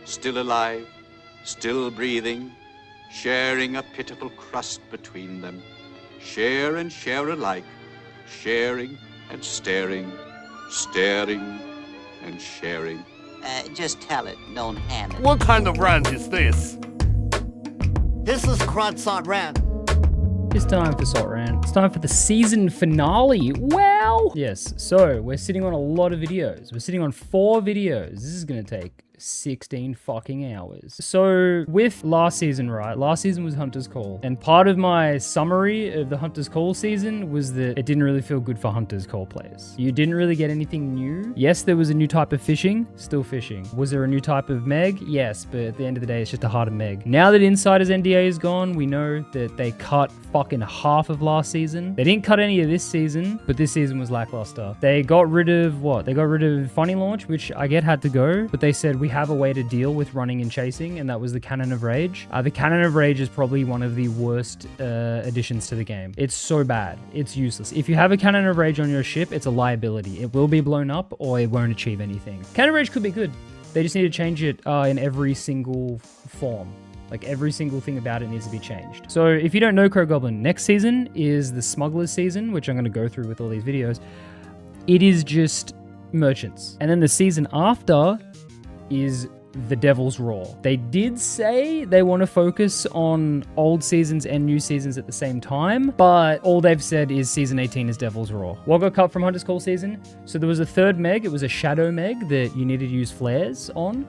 still alive, still breathing, sharing a pitiful crust between them. Share and share alike, sharing and staring, staring and sharing. Just tell it, don't ham it. What kind of rant is this? This is crud salt rant. It's time for Salt Rant. It's time for the season finale. Well, yes, so we're sitting on a lot of videos. We're sitting on 4 videos. This is gonna take 16 fucking hours. So with last season, right? Last season was Hunter's Call. And part of my summary of the Hunter's Call season was that it didn't really feel good for Hunter's Call players. You didn't really get anything new. Yes, there was a new type of fishing, still fishing. Was there a new type of Meg? Yes, but at the end of the day, it's just a harder Meg. Now that Insider's NDA is gone, we know that they cut fucking half of last season. They didn't cut any of this season, but this season was lackluster. They got rid of what? They got rid of Funny Launch, which I get had to go, but they said we have a way to deal with running and chasing, and that was the Cannon of Rage. The Cannon of Rage is probably one of the worst additions to the game. It's so bad. It's useless. If you have a Cannon of Rage on your ship, it's a liability. It will be blown up or it won't achieve anything. Cannon of Rage could be good. They just need to change it in every single form. Like every single thing about it needs to be changed. So if you don't know Crow Goblin, next season is the Smugglers season, which I'm going to go through with all these videos. It is just merchants. And then the season after is the Devil's Roar. They did say they want to focus on old seasons and new seasons at the same time, but all they've said is season 18 is Devil's Roar. What got cut from Hunter's Call season? So there was a third Meg. It was a Shadow Meg that you needed to use flares on.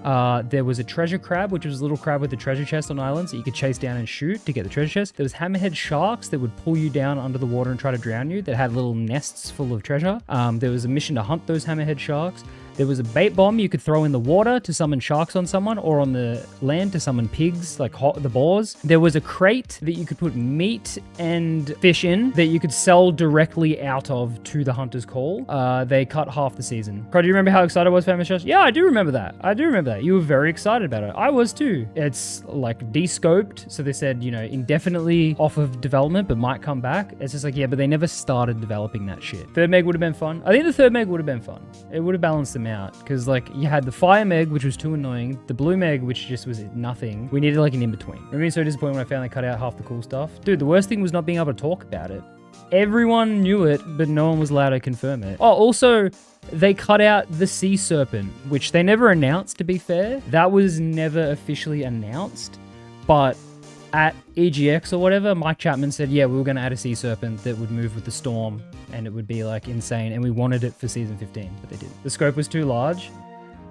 There was a Treasure Crab, which was a little crab with a treasure chest on islands that you could chase down and shoot to get the treasure chest. There was Hammerhead Sharks that would pull you down under the water and try to drown you that had little nests full of treasure. There was a mission to hunt those Hammerhead Sharks. There was a bait bomb you could throw in the water to summon sharks on someone, or on the land to summon pigs, like the boars. There was a crate that you could put meat and fish in that you could sell directly out of to the Hunter's Call. They cut half the season. Crud, do you remember how excited I was for Hammerhead Sharks? Yeah, I do remember that. I do remember that. You were very excited about it. I was too. It's like de-scoped, so they said, you know, indefinitely off of development, but might come back. It's just like, yeah, but they never started developing that shit. Third Meg would have been fun. I think the third Meg would have been fun. It would have balanced them out, because like you had the Fire Meg, which was too annoying, the Blue Meg, which just was nothing. We needed like an in-between. I mean, so disappointed when I found they cut out half the cool stuff. Dude, the worst thing was not being able to talk about it. Everyone knew it, but no one was allowed to confirm it. Oh, also, they cut out the Sea Serpent, which they never announced, to be fair. That was never officially announced, but at EGX or whatever, Mike Chapman said, yeah, we were going to add a Sea Serpent that would move with the storm, and it would be like insane, and we wanted it for season 15, but they didn't. The scope was too large.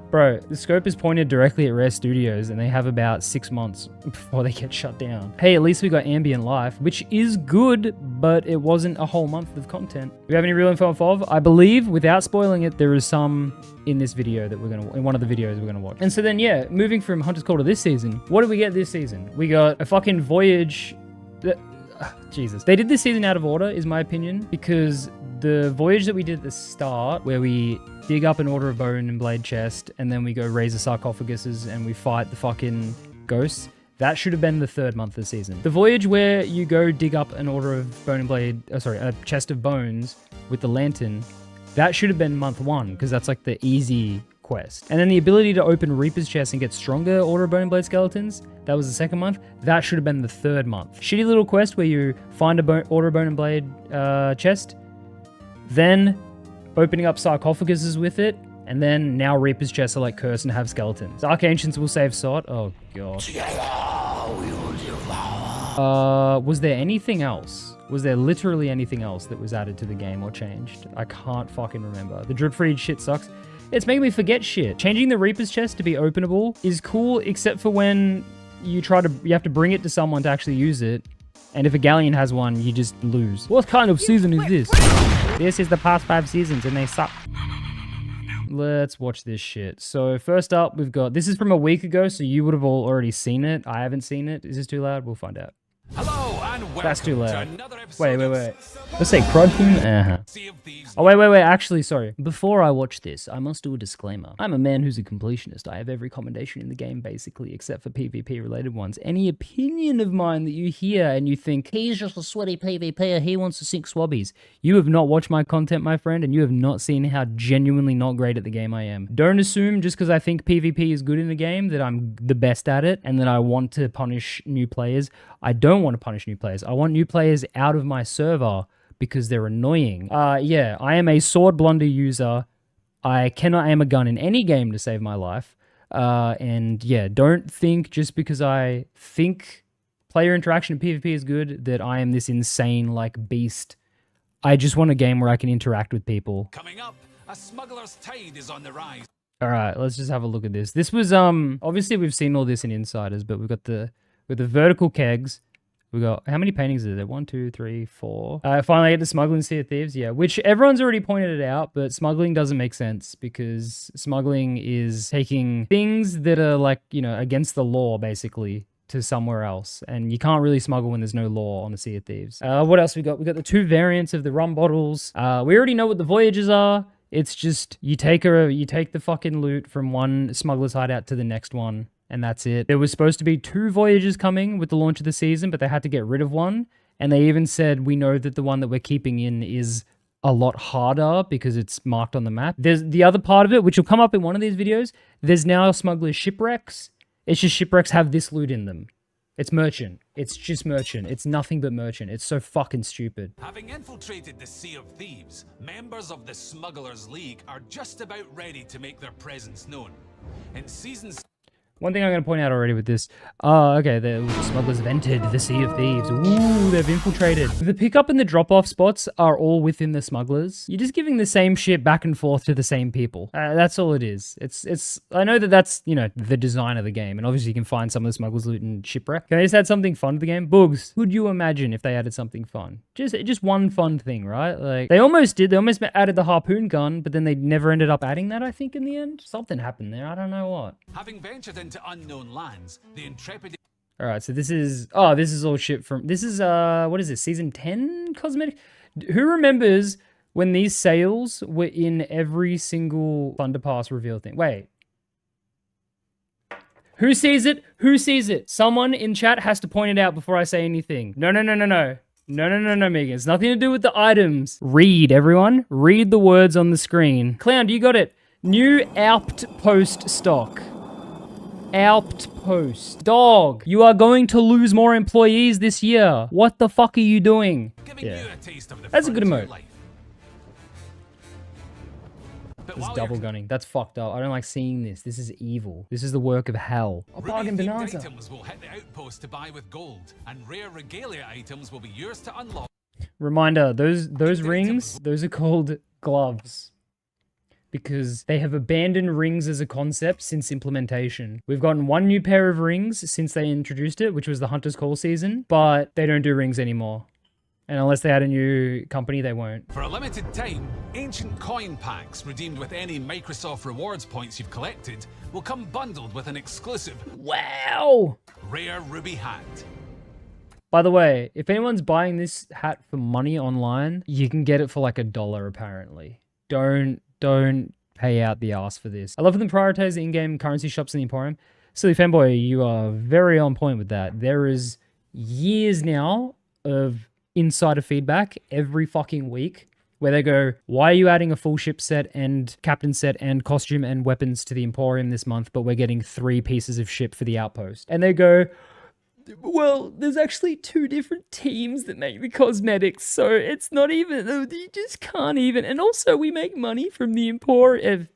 Bro, the scope is pointed directly at Rare Studios, and they have about 6 months before they get shut down. Hey, at least we got Ambient Life, which is good, but it wasn't a whole month of content. Do we have any real info on FOV? I believe, without spoiling it, there is some in this video that in one of the videos we're gonna watch. And so then, yeah, moving from Hunter's Call to this season, what did we get this season? We got a fucking voyage. Jesus. They did this season out of order, is my opinion, because the voyage that we did at the start, where we dig up an Order of Bone and Blade chest, and then we go raise the sarcophaguses and we fight the fucking ghosts, that should have been the third month of the season. The voyage where you go dig up an Order of Bone and Blade, a chest of bones with the lantern, that should have been month 1, because that's like the easy quest. And then the ability to open Reaper's chest and get stronger Order of Bone and Blade skeletons, that was the second month. That should have been the third month. Shitty little quest where you find a Order of Bone and Blade chest, then opening up sarcophaguses with it, and then now Reaper's chests are like cursed and have skeletons. Dark Ancients will save Sot. Oh god. Was there anything else? Was there literally anything else that was added to the game or changed? I can't fucking remember. The drip free shit sucks. It's making me forget shit. Changing the Reaper's chest to be openable is cool, except for when you have to bring it to someone to actually use it. And if a galleon has one, you just lose. What kind of season is this? This is the past 5 seasons and they suck. Let's watch this shit. So first up, we've got, this is from a week ago, so you would have all already seen it. I haven't seen it. Is this too loud? We'll find out. Hello and welcome That's too loud. to another Wait. Let's say crud team. Oh, wait. Actually, sorry. Before I watch this, I must do a disclaimer. I'm a man who's a completionist. I have every commendation in the game, basically, except for PvP-related ones. Any opinion of mine that you hear and you think, he's just a sweaty PvPer, he wants to sink swabbies. You have not watched my content, my friend, and you have not seen how genuinely not great at the game I am. Don't assume just because I think PvP is good in the game that I'm the best at it and that I want to punish new players. I don't want to punish new players. I want new players out of my server because they're annoying. Yeah, I am a sword blunder user. I cannot aim a gun in any game to save my life. And yeah, don't think just because I think player interaction in PvP is good that I am this insane, like, beast. I just want a game where I can interact with people. Coming up, a smuggler's tide is on the rise. All right, let's just have a look at this. This was, obviously we've seen all this in Insiders, but we've got the vertical kegs. We got, how many paintings is there? 1, 2, 3, 4. Finally, I get the Smuggling Sea of Thieves, yeah, which everyone's already pointed it out, but Smuggling doesn't make sense because Smuggling is taking things that are, like, you know, against the law, basically, to somewhere else. And you can't really smuggle when there's no law on the Sea of Thieves. What else we got? We got the 2 variants of the rum bottles. We already know what the voyages are. It's just, you take the fucking loot from one smuggler's hideout to the next one. And that's it. There was supposed to be 2 voyages coming with the launch of the season, but they had to get rid of one. And they even said, we know that the one that we're keeping in is a lot harder because it's marked on the map. There's the other part of it, which will come up in one of these videos. There's now Smuggler's Shipwrecks. It's just shipwrecks have this loot in them. It's merchant. It's just merchant. It's nothing but merchant. It's so fucking stupid. Having infiltrated the Sea of Thieves, members of the Smugglers League are just about ready to make their presence known. In seasons... One thing I'm going to point out already with this. Okay, the smugglers have entered the Sea of Thieves. Ooh, they've infiltrated. The pickup and the drop-off spots are all within the smugglers. You're just giving the same shit back and forth to the same people. That's all it is. It's. I know that that's, you know, the design of the game, and obviously you can find some of the smugglers loot in Shipwreck. Can they just add something fun to the game? Boogs, could you imagine if they added something fun? Just one fun thing, right? Like, they almost did. They almost added the harpoon gun, but then they never ended up adding that, I think, in the end. Something happened there. I don't know what. Having ventured into unknown lands, the intrepid... All right, so this is all shit from, this is, what is this, season 10 cosmetic? Who remembers when these sales were in every single Plunder Pass reveal thing? Wait. Who sees it? Who sees it? Someone in chat has to point it out before I say anything. No, Megan. It's nothing to do with the items. Read, everyone. Read the words on the screen. Clown, you got it. New Outpost stock. Outpost. Dog, you are going to lose more employees this year. What the fuck are you doing? Giving you a taste of the That's a good emote. life. This double gunning. That's fucked up. I don't like seeing this. This is evil. This is the work of hell. A bargain bonanza. Items will hit the outpost to buy with gold, and rare regalia items will be yours to unlock. Reminder, those rings, those are called gloves. Because they have abandoned rings as a concept since implementation. We've gotten 1 new pair of rings since they introduced it, which was the Hunter's Call season, but they don't do rings anymore. And unless they add a new company, they won't. For a limited time, ancient coin packs redeemed with any Microsoft rewards points you've collected will come bundled with an exclusive, wow, rare ruby hat. By the way, if anyone's buying this hat for money online, you can get it for like $1 apparently. Don't pay out the ass for this. I love them prioritize the in-game currency shops in the Emporium. Silly fanboy, you are very on point with that. There is years now of insider feedback every fucking week where they go, why are you adding a full ship set and captain set and costume and weapons to the Emporium this month, but we're getting 3 pieces of ship for the Outpost? And they go, well, there's actually 2 different teams that make the cosmetics, so it's not even, you just can't even. And also, we make money from the Emporium.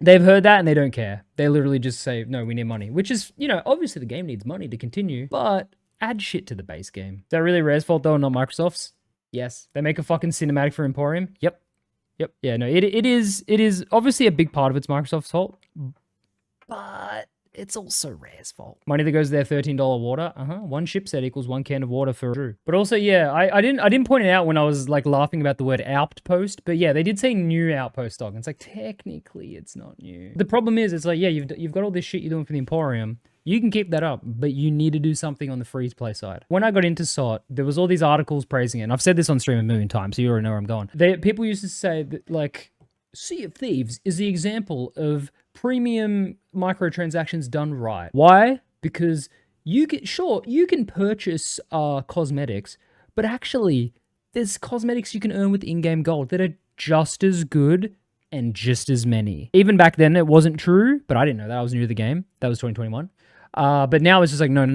They've heard that and they don't care. They literally just say, no, we need money. Which is, you know, obviously the game needs money to continue, but add shit to the base game. Is that really Rare's fault though, not Microsoft's? Yes. They make a fucking cinematic for Emporium? Yep. Yeah, no, it is obviously a big part of it's Microsoft's fault, but it's also Rare's fault. Money that goes to their $13 water. 1 ship set equals 1 can of water for Drew. But also, yeah, I didn't point it out when I was like laughing about the word Outpost, but yeah, they did say new Outpost stock. And it's like, technically it's not new. The problem is, it's like, yeah, you've got all this shit you're doing for the Emporium, You can keep that up, but you need to do something on the free play side. When I got into SOT, there was all these articles praising it. And I've said this on stream a million times, so you already know where I'm going. People used to say that, like, Sea of Thieves is the example of premium microtransactions done right. Why? Because you can purchase cosmetics, but actually there's cosmetics you can earn with in-game gold that are just as good and just as many. Even back then it wasn't true, but I didn't know that. I was new to the game. That was 2021. But now it's just like, no.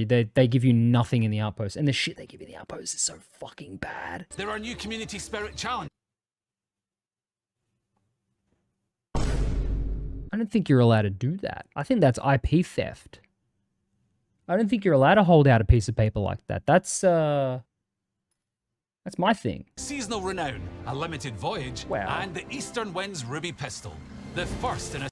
They give you nothing in the Outpost. And the shit they give you in the Outpost is so fucking bad. There are new community spirit challenges. I don't think you're allowed to do that. I think that's IP theft. I don't think you're allowed to hold out a piece of paper like that. That's my thing. Seasonal Renown, a limited voyage, Wow. and the Eastern Winds Ruby Pistol. The first in a...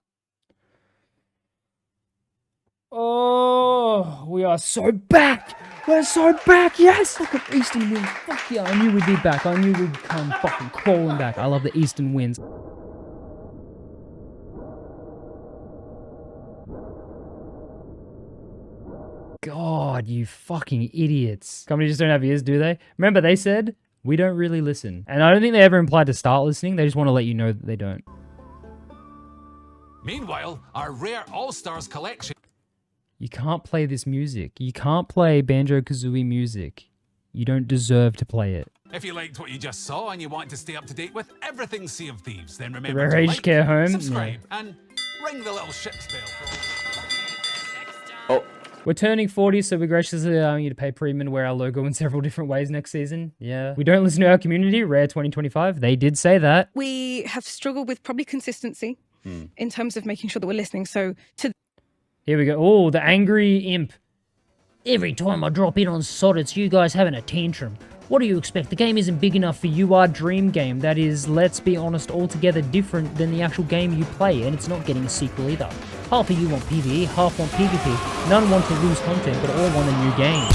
Oh, we are so back. We're so back. Yes, look at Eastern Winds. Fuck yeah, I knew we'd be back. I knew we'd come fucking crawling back. I love the Eastern Winds. God, you fucking idiots. Companies just don't have ears, do they? Remember, they said, we don't really listen. And I don't think they ever implied to start listening. They just want to let you know that they don't. Meanwhile, our rare All-Stars collection... You can't play this music. You can't play Banjo-Kazooie music. You don't deserve to play it. If you liked what you just saw and you want to stay up to date with everything Sea of Thieves, then The remember Rare to Aged like, Care Home? subscribe, and ring the little ship's bell. We're turning 40, so we're graciously allowing you to pay premium to wear our logo in several different ways next season. Yeah. We don't listen to our community, Rare 2025. They did say that. We have struggled with probably consistency in terms of making sure that we're listening. So Here we go. Oh, the angry imp. Every time I drop in on SOT, it's you guys having a tantrum. What do you expect? The game isn't big enough for you, our dream game. That is, let's be honest, altogether different than the actual game you play, and it's not getting a sequel either. Half of you want PvE, half want PvP. None want to lose content, but all want a new game.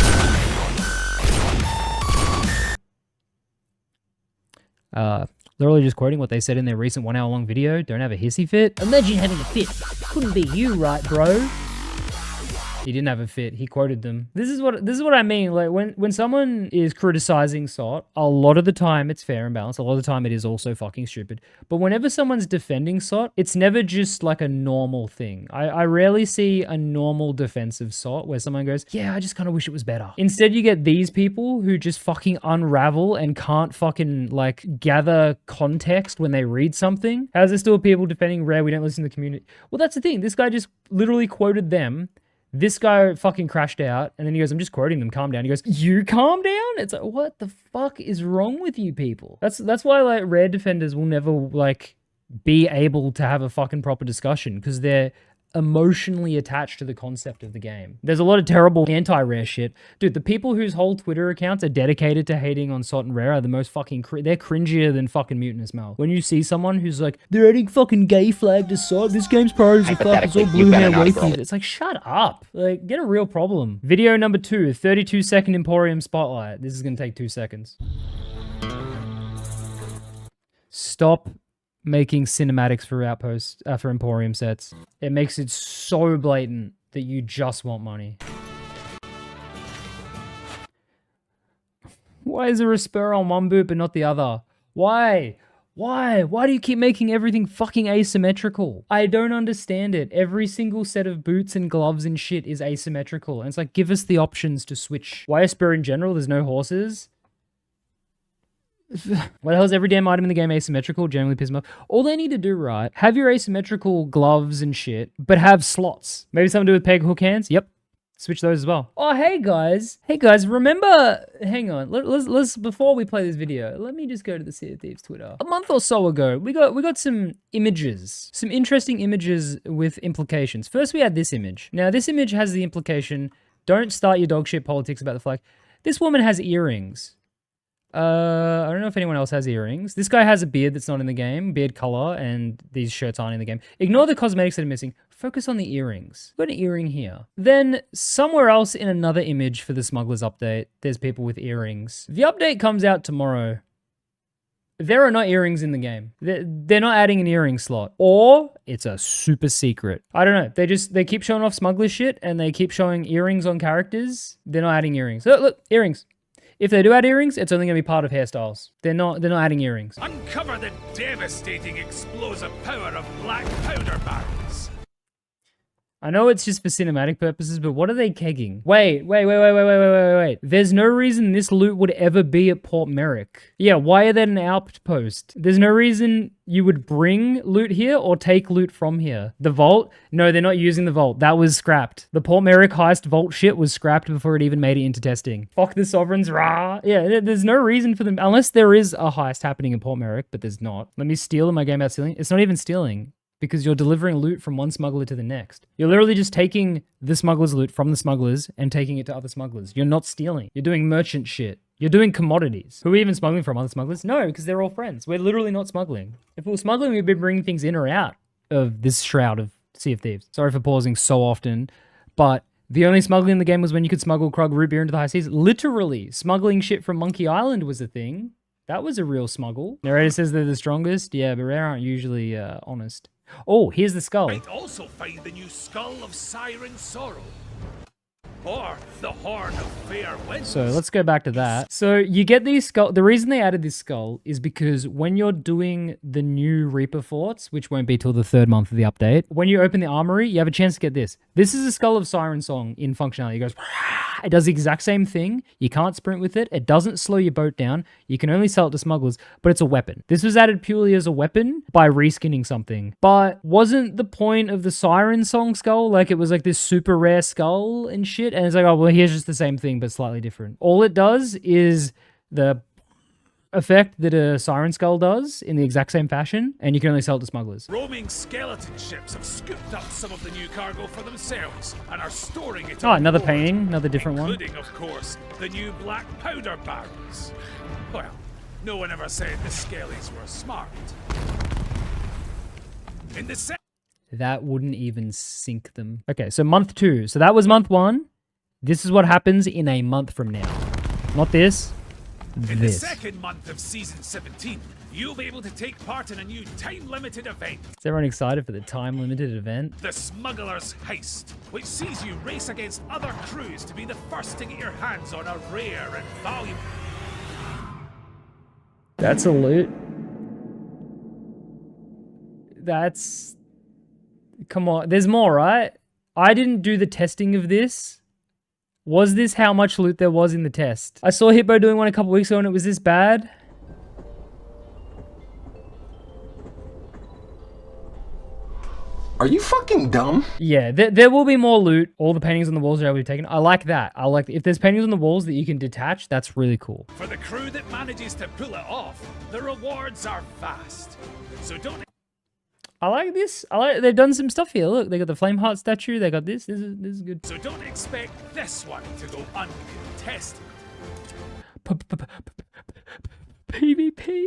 Literally just quoting what they said in their recent 1 hour long video. Don't have a hissy fit. Imagine having a fit. Couldn't be you, right, bro? He didn't have a fit. He quoted them. This is what I mean. Like when someone is criticizing SOT, a lot of the time it's fair and balanced. A lot of the time it is also fucking stupid. But whenever someone's defending SOT, it's never just like a normal thing. I rarely see a normal defense of SOT where someone goes, yeah, I just kind of wish it was better. Instead, you get these people who just fucking unravel and can't fucking like gather context when they read something. How's there still people defending Rare? We don't listen to the community. Well, that's the thing. This guy just literally quoted them. This guy fucking crashed out, and then he goes, I'm just quoting them, calm down. He goes, you calm down? It's like, what the fuck is wrong with you people? That's why, like, Rare defenders will never, like, be able to have a fucking proper discussion, because they're emotionally attached to the concept of the game. There's a lot of terrible anti-Rare shit. Dude, the people whose whole Twitter accounts are dedicated to hating on SOT and Rare are the most fucking... they're cringier than fucking Mutinous Mel. When you see someone who's like, they're adding fucking gay flag to SOT, this game's priorities are fuck, it's all blue hair waifu. It's like, shut up. Like, get a real problem. Video number 2, 32-second Emporium spotlight. This is gonna take 2 seconds. Stop making cinematics for Outpost, for Emporium sets. It makes it so blatant that you just want money. Why is there a spur on one boot but not the other? Why? Why? Why do you keep making everything fucking asymmetrical? I don't understand it. Every single set of boots and gloves and shit is asymmetrical. And it's like, give us the options to switch. Why a spur in general? There's no horses. What the hell is every damn item in the game asymmetrical? Generally pisses me off. All they need to do, right, have your asymmetrical gloves and shit, but have slots. Maybe something to do with peg hook hands? Yep. Switch those as well. Oh, hey guys. Hey guys, remember... Hang on. Let's before we play this video, let me just go to the Sea of Thieves Twitter. A month or so ago, we got some images. Some interesting images with implications. First, we had this image. Now, this image has the implication, don't start your dog shit politics about the flag. This woman has earrings. I don't know if anyone else has earrings. This guy has a beard that's not in the game, beard color, and these shirts aren't in the game. Ignore the cosmetics that are missing. Focus on the earrings. Got an earring here. Then somewhere else in another image for the Smugglers update, there's people with earrings. The update comes out tomorrow. There are not earrings in the game. They're not adding an earring slot. Or it's a super secret. I don't know. They keep showing off smuggler shit and they keep showing earrings on characters. They're not adding earrings. Look, earrings. If they do add earrings, it's only going to be part of hairstyles. They're not adding earrings. Uncover the devastating explosive power of black powder barrels. I know it's just for cinematic purposes, but what are they kegging? Wait. There's no reason this loot would ever be at Port Merrick. Yeah, why are they at an outpost? There's no reason you would bring loot here or take loot from here. The vault? No, they're not using the vault. That was scrapped. The Port Merrick heist vault shit was scrapped before it even made it into testing. Fuck the sovereigns, rah. Yeah, there's no reason for them, unless there is a heist happening in Port Merrick, but there's not. Let me steal in my game about stealing. It's not even stealing. Because you're delivering loot from one smuggler to the next. You're literally just taking the smuggler's loot from the smugglers and taking it to other smugglers. You're not stealing. You're doing merchant shit. You're doing commodities. Who are we even smuggling from? Other smugglers? No, because they're all friends. We're literally not smuggling. If we were smuggling, we'd be bringing things in or out of this shroud of Sea of Thieves. Sorry for pausing so often, but the only smuggling in the game was when you could smuggle crud root beer into the high seas. Literally, smuggling shit from Monkey Island was a thing. That was a real smuggle. Narrator says they're the strongest. Yeah, but Rare aren't usually honest. Oh, here's the skull. Might also find the new skull of Siren Sorrow. Or the Horn of Fair Winds. So let's go back to that. So you get these skull. The reason they added this skull is because when you're doing the new Reaper forts, which won't be till the 3rd month of the update, when you open the armory, you have a chance to get this. This is a skull of Siren Song in functionality. It goes, it does the exact same thing. You can't sprint with it. It doesn't slow your boat down. You can only sell it to smugglers, but it's a weapon. This was added purely as a weapon by reskinning something. But wasn't the point of the Siren Song skull like it was like this super rare skull and shit? And it's like, oh, well, here's just the same thing, but slightly different. All it does is the effect that a Siren Skull does in the exact same fashion, and you can only sell it to smugglers. Roaming skeleton ships have scooped up some of the new cargo for themselves and are storing it. Oh, another painting, another different one. Including, of course, the new black powder barrels. Well, no one ever said the Skellies were smart. In the that wouldn't even sink them. Okay, so month 2. So that was month 1. This is what happens in a month from now. Not this. In the 2nd month of season 17, you'll be able to take part in a new time-limited event. Is everyone excited for the time-limited event? The Smugglers Heist, which sees you race against other crews to be the first to get your hands on a rare and valuable... That's a loot. That's... Come on, there's more, right? I didn't do the testing of this. Was this how much loot there was in the test? I saw Hippo doing one a couple weeks ago and it was this bad. Are you fucking dumb? Yeah, there will be more loot. All the paintings on the walls are able to be taken. I like that. I like if there's paintings on the walls that you can detach, that's really cool. For the crew that manages to pull it off, the rewards are vast. So don't... I like this. They've done some stuff here. Look, they got the Flame Heart statue. They got this. This is good. So don't expect this one to go uncontested. PvP.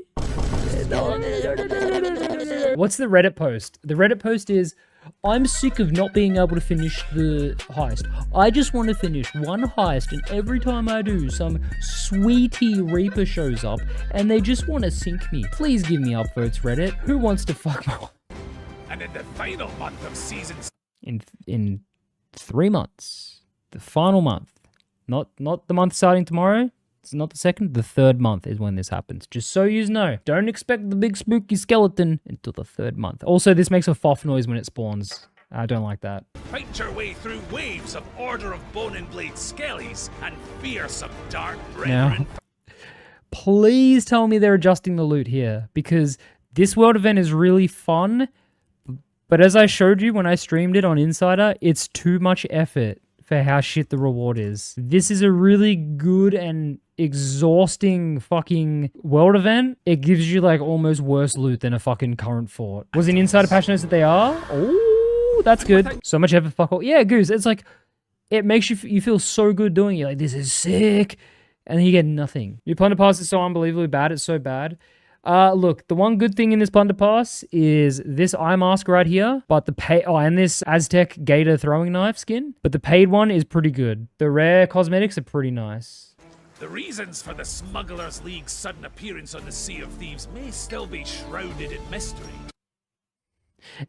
What's the Reddit post? The Reddit post is, I'm sick of not being able to finish the heist. I just want to finish one heist, and every time I do, some sweetie Reaper shows up, and they just want to sink me. Please give me upvotes, Reddit. Who wants to fuck my... And in the final month of season... In 3 months. The final month. Not the month starting tomorrow. It's not the 2nd. The 3rd month is when this happens. Just so you know. Don't expect the big spooky skeleton until the 3rd month. Also, this makes a foff noise when it spawns. I don't like that. Fight your way through waves of Order of Bone and Blade Skellies and fearsome dark brethren. Now, please tell me they're adjusting the loot here, because this world event is really fun, but as I showed you when I streamed it on Insider, it's too much effort for how shit the reward is. This is a really good and exhausting fucking world event. It gives you like almost worse loot than a fucking current fort. Was an Insider passionate that they are? Oh, that's good. So much effort, fuck all. Yeah, Goose, it's like, it makes you feel so good doing it. Like, this is sick. And then you get nothing. Your Plunder Pass is so unbelievably bad. It's so bad. Look, the one good thing in this Plunder Pass is this eye mask right here, but and this Aztec Gator throwing knife skin, but the paid one is pretty good. The rare cosmetics are pretty nice. The reasons for the Smugglers League's sudden appearance on the Sea of Thieves may still be shrouded in mystery.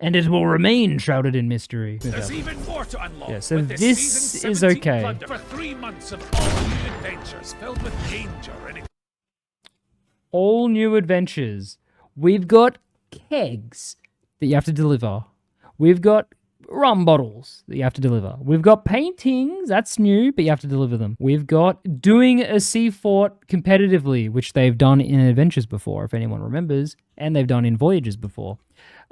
And it will remain shrouded in mystery. There's even more to unlock. Yeah, so with the this season is 17 okay. Plunder. For 3 months of all new adventures filled with danger and All new adventures. We've got kegs that you have to deliver. We've got rum bottles that you have to deliver. We've got paintings, that's new, but you have to deliver them. We've got doing a sea fort competitively, which they've done in adventures before, if anyone remembers, and they've done in voyages before.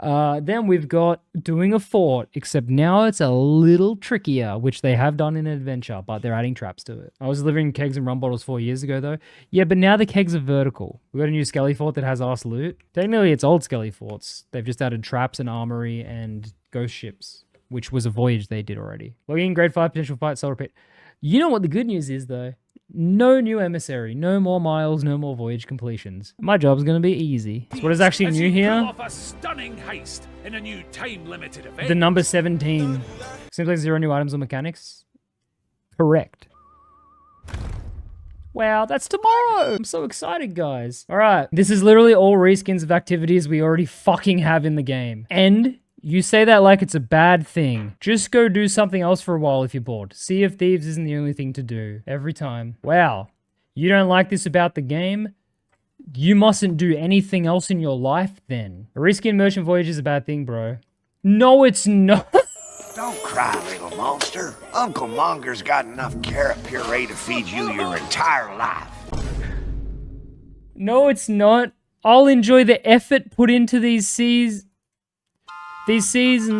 Then we've got doing a fort, except now it's a little trickier, which they have done in an adventure, but they're adding traps to it. I was delivering kegs and rum bottles 4 years ago, though. Yeah, but now the kegs are vertical. We've got a new skelly fort that has arse loot. Technically, it's old skelly forts. They've just added traps and armory and ghost ships, which was a voyage they did already. Logging grade 5 potential fight, solar pit. You know what the good news is, though? No new emissary, no more miles, no more voyage completions. My job's gonna be easy. So what is actually new here? off a stunning heist in a new time-limited event. The number 17. Seems like 0 new items or mechanics. Correct. Wow, that's tomorrow! I'm so excited, guys. Alright, this is literally all reskins of activities we already fucking have in the game. And you say that like it's a bad thing. Just go do something else for a while if you're bored. Sea of Thieves isn't the only thing to do. Every time. Wow. You don't like this about the game? You mustn't do anything else in your life then. A reskin merchant voyage is a bad thing, bro. No, it's not. Don't cry, little monster. Uncle Monger's got enough carrot puree to feed you your entire life. No, it's not. I'll enjoy the effort put into these seasons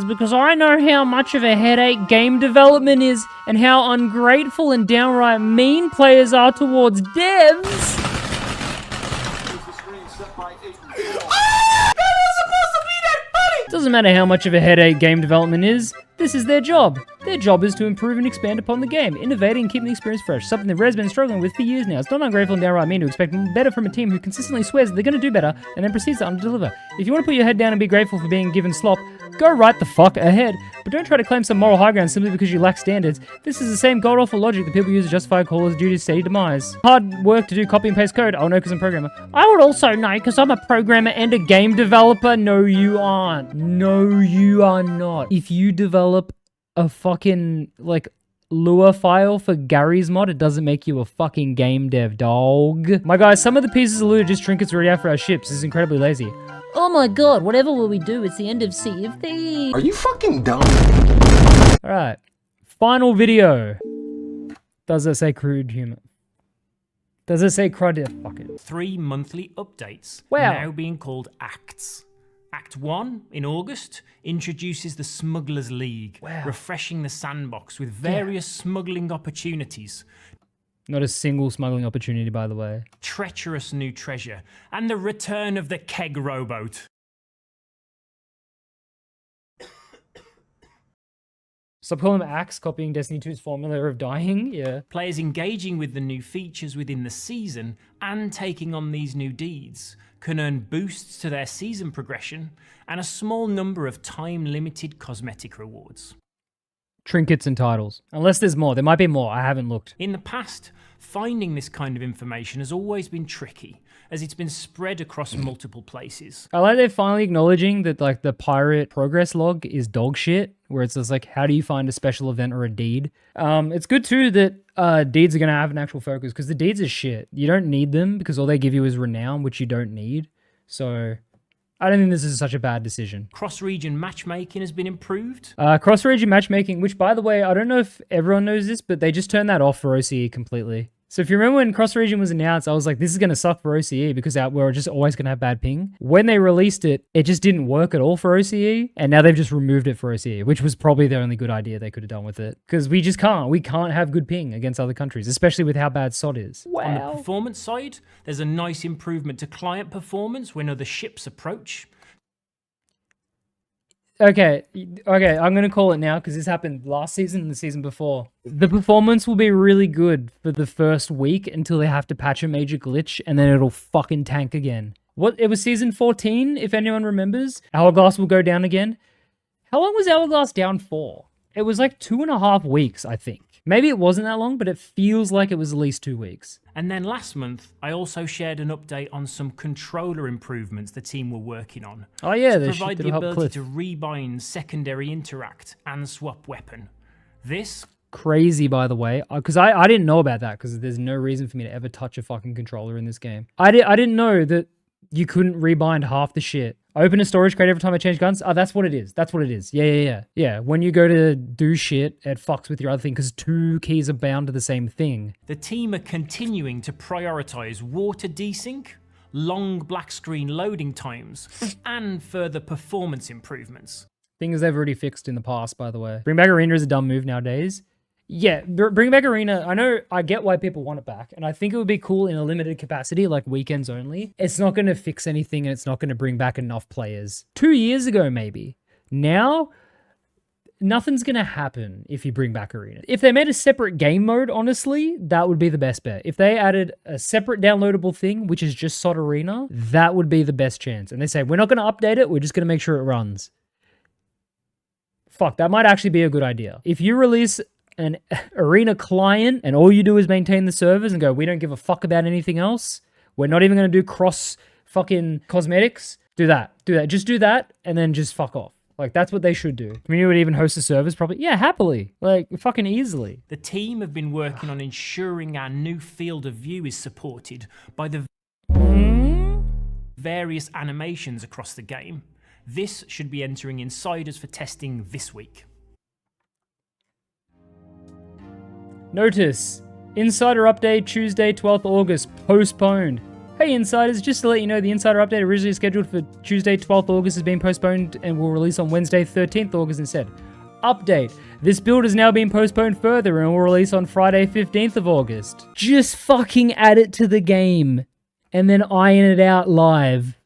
because I know how much of a headache game development is and how ungrateful and downright mean players are towards devs. Doesn't matter how much of a headache game development is, this is their job. Their job is to improve and expand upon the game, innovating and keeping the experience fresh, something that Red's been struggling with for years now. It's not ungrateful and downright mean to expect better from a team who consistently swears that they're going to do better and then proceeds to underdeliver. If you want to put your head down and be grateful for being given slop, go right the fuck ahead. But don't try to claim some moral high ground simply because you lack standards. This is the same god-awful logic that people use to justify Call of Duty's steady demise. Hard work to do copy and paste code. Oh no, because I'm a programmer. I would also know because I'm a programmer and a game developer. No, you aren't. No, you are not. If you develop a fucking, like, lure file for Gary's mod, it doesn't make you a fucking game dev, dog. My guys, some of the pieces of loot are just trinkets already out for our ships. This is incredibly lazy. Oh my god, whatever will we do? It's the end of Sea of Thieves. Are you fucking dumb? Alright. Final video. Does it say crude human? Does it say crud? Yeah, fuck it. 3 monthly updates, Wow. now being called acts. Act 1, in August, introduces the Smugglers League, Wow. refreshing the sandbox with various smuggling opportunities, Not a single smuggling opportunity, by the way. treacherous new treasure, and the return of the keg rowboat. Stop calling them Axe, copying Destiny 2's formula of dying, yeah. Players engaging with the new features within the season and taking on these new deeds can earn boosts to their season progression and a small number of time-limited cosmetic rewards. Trinkets and titles. Unless there's more. There might be more. I haven't looked. In the past, finding this kind of information has always been tricky, as it's been spread across multiple places. I like they're finally acknowledging that, like, the pirate progress log is dog shit, where it's just like, how do you find a special event or a deed? It's good too that deeds are going to have an actual focus, because the deeds are shit. You don't need them, because all they give you is renown, which you don't need. So I don't think this is such a bad decision. Cross-region matchmaking has been improved. Cross-region matchmaking, which, by the way, I don't know if everyone knows this, but they just turned that off for OCE completely. So if you remember when cross-region was announced, I was like, this is going to suck for OCE because we're just always going to have bad ping. When they released it, it just didn't work at all for OCE, and now they've just removed it for OCE, which was probably the only good idea they could have done with it. Because we just can't. We can't have good ping against other countries, especially with how bad SOD is. On the performance side, there's a nice improvement to client performance when other ships approach. Okay, I'm going to call it now because this happened last season and the season before. The performance will be really good for the first week until they have to patch a major glitch, and then it'll fucking tank again. It was season 14, if anyone remembers. Hourglass will go down again. How long was Hourglass down for? It was like 2.5 weeks, I think. Maybe it wasn't that long, but it feels like it was at least 2 weeks. And then last month, I also shared an update on some controller improvements the team were working on. Oh yeah, to provide the ability to rebind secondary interact and swap weapon. This crazy, by the way, because I didn't know about that, because there's no reason for me to ever touch a fucking controller in this game. I didn't know that you couldn't rebind half the shit. I open a storage crate every time I change guns. Oh, that's what it is. That's what it is. Yeah. When you go to do shit, it fucks with your other thing because 2 keys are bound to the same thing. The team are continuing to prioritize water desync, long black screen loading times, and further performance improvements. Things they've already fixed in the past, by the way. Bring back Arena is a dumb move nowadays. Yeah, bring back Arena. I get why people want it back, and I think it would be cool in a limited capacity, like weekends only. It's not going to fix anything, and it's not going to bring back enough players. 2 years ago, maybe. Now, nothing's going to happen if you bring back Arena. If they made a separate game mode, honestly, that would be the best bet. If they added a separate downloadable thing, which is just SOT Arena, that would be the best chance. And they say, we're not going to update it, we're just going to make sure it runs. Fuck, that might actually be a good idea. If you release an Arena client and all you do is maintain the servers and go, we don't give a fuck about anything else, we're not even going to do cross fucking cosmetics, do that. Just do that and then just fuck off. Like, that's what they should do. Community would even host the servers probably. Yeah, happily. Like, fucking easily. The team have been working on ensuring our new field of view is supported by the various animations across the game. This should be entering Insiders for testing this week. Notice, Insider Update Tuesday, 12th August, postponed. Hey Insiders, just to let you know, the Insider Update originally scheduled for Tuesday, 12th August has been postponed and will release on Wednesday, 13th August instead. Update, this build has now been postponed further and will release on Friday, 15th of August. Just fucking add it to the game and then iron it out live.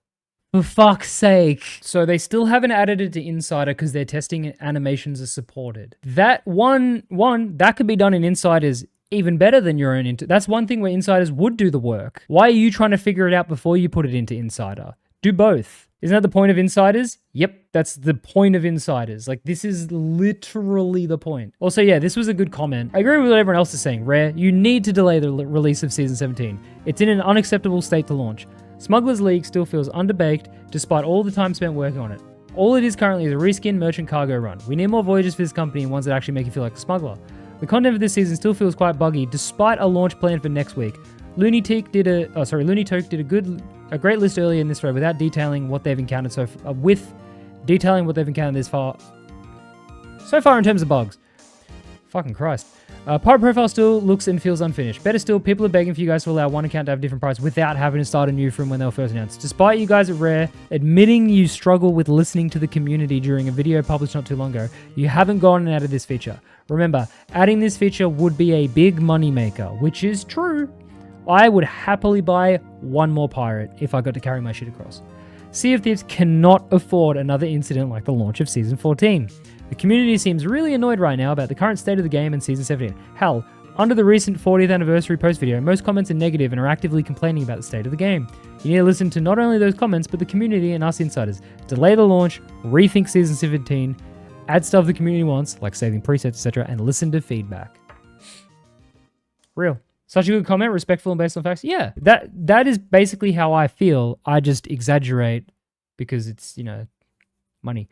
For fuck's sake. So they still haven't added it to Insider because their testing animations are supported. That that could be done in Insiders even better than your own. That's one thing where Insiders would do the work. Why are you trying to figure it out before you put it into Insider? Do both. Isn't that the point of Insiders? Yep, that's the point of Insiders. Like, this is literally the point. Also, yeah, this was a good comment. I agree with what everyone else is saying. Rare, you need to delay the release of Season 17. It's in an unacceptable state to launch. Smugglers League still feels underbaked despite all the time spent working on it. All it is currently is a reskin merchant cargo run. We need more voyages for this company and ones that actually make you feel like a smuggler. The content for this season still feels quite buggy despite a launch plan for next week. Looney Toke did a great list earlier in this thread without detailing what they've encountered this far in terms of bugs. Fucking Christ. Pirate profile still looks and feels unfinished. Better still, people are begging for you guys to allow one account to have a different price without having to start anew from when they were first announced. Despite you guys at Rare admitting you struggle with listening to the community during a video published not too long ago, you haven't gone and added this feature. Remember, adding this feature would be a big money maker, which is true. I would happily buy one more pirate if I got to carry my shit across. Sea of Thieves cannot afford another incident like the launch of Season 14. The community seems really annoyed right now about the current state of the game in Season 17. Hell, under the recent 40th anniversary post video, most comments are negative and are actively complaining about the state of the game. You need to listen to not only those comments, but the community and us insiders. Delay the launch, rethink Season 17, add stuff the community wants, like saving presets, etc., and listen to feedback. Real. Such a good comment, respectful and based on facts. Yeah, that is basically how I feel. I just exaggerate because it's, money.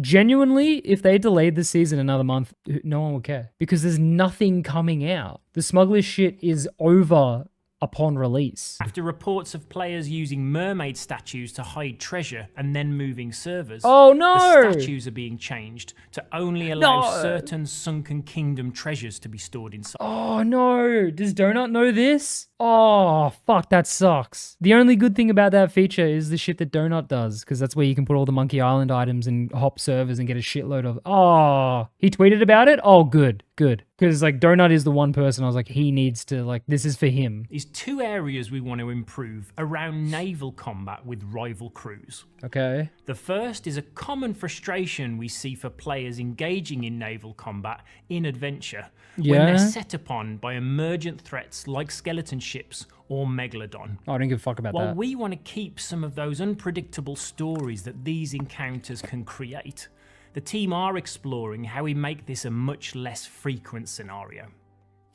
Genuinely, if they delayed the season another month, no one would care because there's nothing coming out. The Smugglers shit is over upon release. After reports of players using Mermaid statues to hide treasure and then moving servers, oh no! The statues are being changed to only allow certain Sunken Kingdom treasures to be stored inside. Oh no! Does Donut know this? Oh, fuck, that sucks. The only good thing about that feature is the shit that Donut does, because that's where you can put all the Monkey Island items and hop servers and get a shitload of... Oh, he tweeted about it? Oh, good. Because, Donut is the one person I was like, he needs to, this is for him. There's 2 areas we want to improve around naval combat with rival crews. Okay. The first is a common frustration we see for players engaging in naval combat in adventure when they're set upon by emergent threats like skeleton ships or Megalodon. Oh, I don't give a fuck about that. While we want to keep some of those unpredictable stories that these encounters can create, the team are exploring how we make this a much less frequent scenario.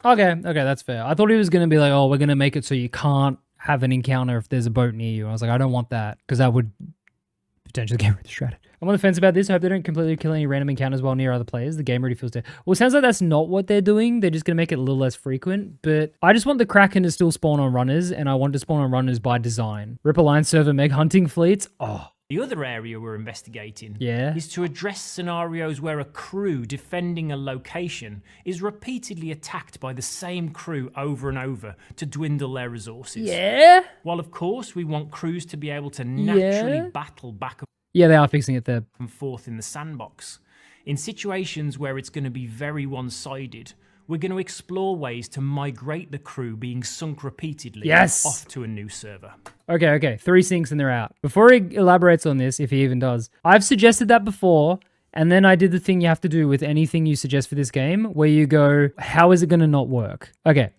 Okay, that's fair. I thought he was going to be like, oh, we're going to make it so you can't have an encounter if there's a boat near you. I was like, I don't want that, because that would potentially get really shredded. I'm on the fence about this. I hope they don't completely kill any random encounters while near other players. The game already feels dead. Well, it sounds like that's not what they're doing. They're just going to make it a little less frequent. But I just want the Kraken to still spawn on runners, and I want to spawn on runners by design. Rip Alliance server meg hunting fleets. Oh. The other area we're investigating Yeah. is to address scenarios where a crew defending a location is repeatedly attacked by the same crew over and over to dwindle their resources. Yeah? While of course we want crews to be able to naturally battle back Yeah, they are fixing it there. and forth in the sandbox. In situations where it's going to be very one-sided, we're going to explore ways to migrate the crew being sunk repeatedly off to a new server. Okay. 3 sinks and they're out. Before he elaborates on this, if he even does, I've suggested that before, and then I did the thing you have to do with anything you suggest for this game, where you go, how is it going to not work? Okay.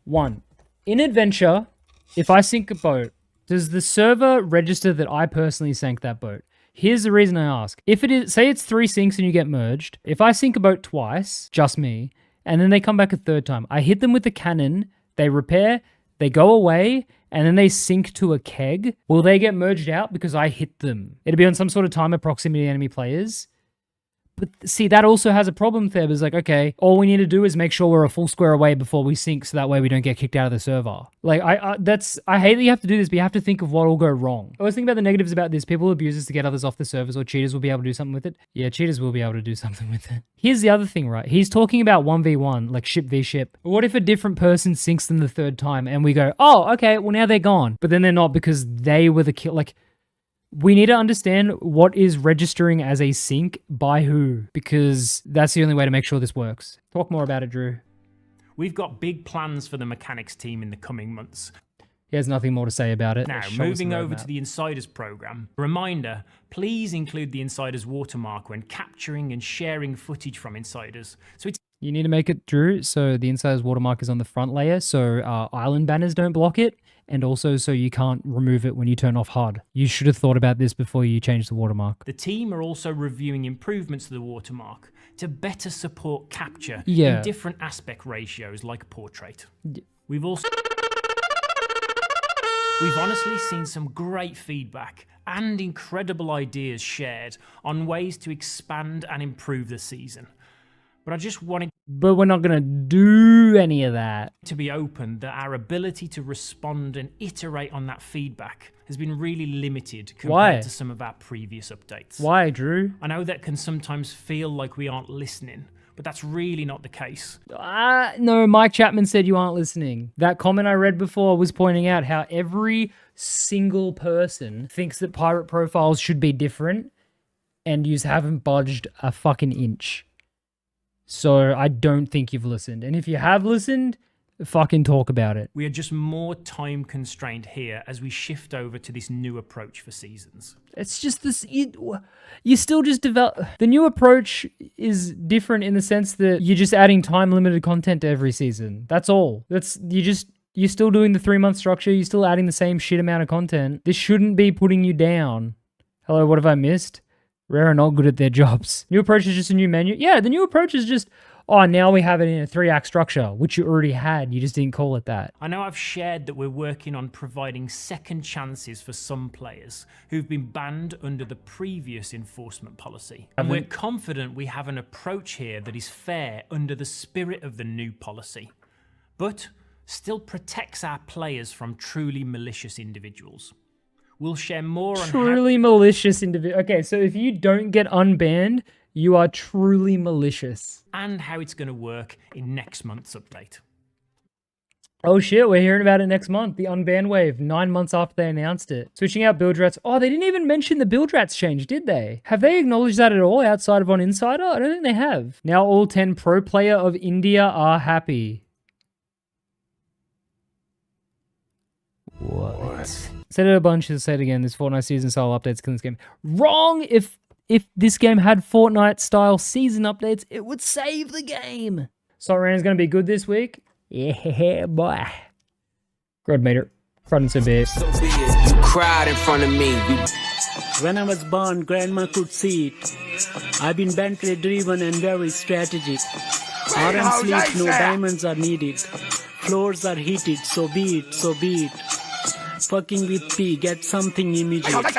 1. In Adventure, if I sink a boat, does the server register that I personally sank that boat? Here's the reason I ask. If it is, say it's 3 sinks and you get merged, if I sink a boat twice, just me, and then they come back a 3rd time, I hit them with the cannon, they repair, they go away, and then they sink to a keg, will they get merged out because I hit them? It'll be on some sort of timer proximity to enemy players. But see, that also has a problem, Theb. It's like, okay, all we need to do is make sure we're a full square away before we sink, so that way we don't get kicked out of the server. Like, I hate that you have to do this, but you have to think of what will go wrong. I always think about the negatives about this. People abuse this to get others off the servers, or cheaters will be able to do something with it. Yeah, cheaters will be able to do something with it. Here's the other thing, right? He's talking about 1v1, like ship v ship. What if a different person sinks them the 3rd time, and we go, oh, okay, well now they're gone. But then they're not because they were the kill. Like, we need to understand what is registering as a sink by who, because that's the only way to make sure this works. Talk more about it, Drew. We've got big plans for the mechanics team in the coming months. He has nothing more to say about it. Now, moving over to the Insiders program, reminder, please include the Insiders watermark when capturing and sharing footage from Insiders. So it's You need to make it, Drew, so the Insiders watermark is on the front layer, so island banners don't block it, and also so you can't remove it when you turn off HUD. You should have thought about this before you changed the watermark. The team are also reviewing improvements to the watermark to better support capture in different aspect ratios like portrait. We've honestly seen some great feedback and incredible ideas shared on ways to expand and improve the season. But I just wanted... But we're not going to do any of that. ...to be open that our ability to respond and iterate on that feedback has been really limited compared to some of our previous updates. Why, Drew? I know that can sometimes feel like we aren't listening, but that's really not the case. No, Mike Chapman said you aren't listening. That comment I read before was pointing out how every single person thinks that pirate profiles should be different, and you haven't budged a fucking inch. So I don't think you've listened. And if you have listened, fucking talk about it. We are just more time constrained here as we shift over to this new approach for seasons. It's just this, you still just develop, the new approach is different in the sense that you're just adding time limited content to every season. That's all. You're still doing the 3-month structure. You're still adding the same shit amount of content. This shouldn't be putting you down. Hello, what have I missed? Rare are not good at their jobs. New approach is just a new menu. Yeah, the new approach is just, oh, now we have it in a 3-act structure, which you already had. You just didn't call it that. I know I've shared that we're working on providing second chances for some players who've been banned under the previous enforcement policy. And we're confident we have an approach here that is fair under the spirit of the new policy, but still protects our players from truly malicious individuals. We'll share more on truly malicious individual. Okay, so if you don't get unbanned, you are truly malicious. And how it's going to work in next month's update. Oh shit, we're hearing about it next month. The unban wave, 9 months after they announced it. Switching out build rats. Oh, they didn't even mention the build rats change, did they? Have they acknowledged that at all outside of on Insider? I don't think they have. Now all 10 pro player of India are happy. What? Said it a bunch, say it again. This Fortnite season style updates killing this game. Wrong! If this game had Fortnite style season updates, it would save the game. So Rant is going to be good this week. Yeah, boy. Crud made it. Crud and so be it. You cried in front of me. When I was born, Grandma could see it. I've been Bentley driven and very strategic. RM sleep, no diamonds are needed. Floors are heated, so be it, so be it. Fucking with P, get something immediate.